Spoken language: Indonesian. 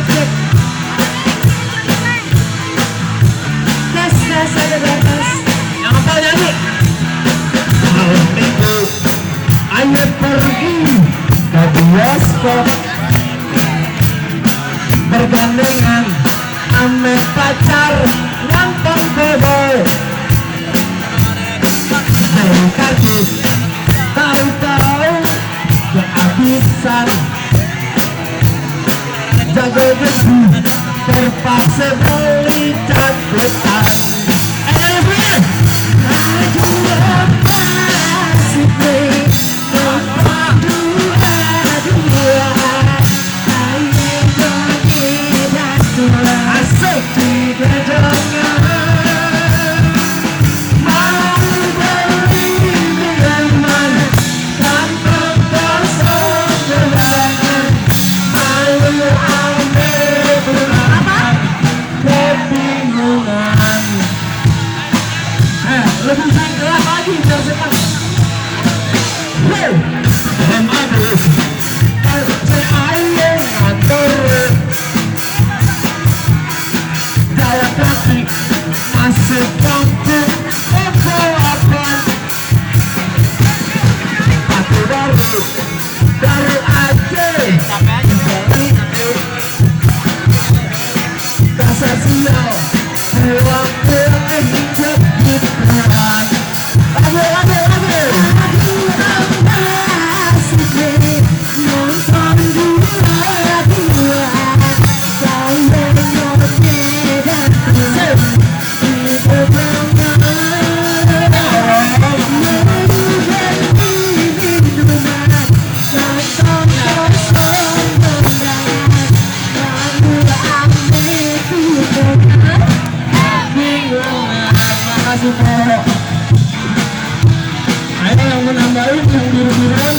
cek. Tes tes ada tes. Yang apa nyanyi? Malam minggu ayo pergi ke bioskop, bergandengan ame pacar nonton boboy. Dari kartu tahu-tahu kehabisan, jago besi terpaksa beli cakutan. Asik di gedangan, mau beli minuman tanpa kosong gedangan, malu ambil berangkat kebingungan. Lebih singkat lagi biar cepat. RCAI ngatur daya trafik masih mampu apa aku baru aja dari kasar sial pulang jepit berat. Lagu nonton dua saya ayo yang menambahin yang biru-biruan.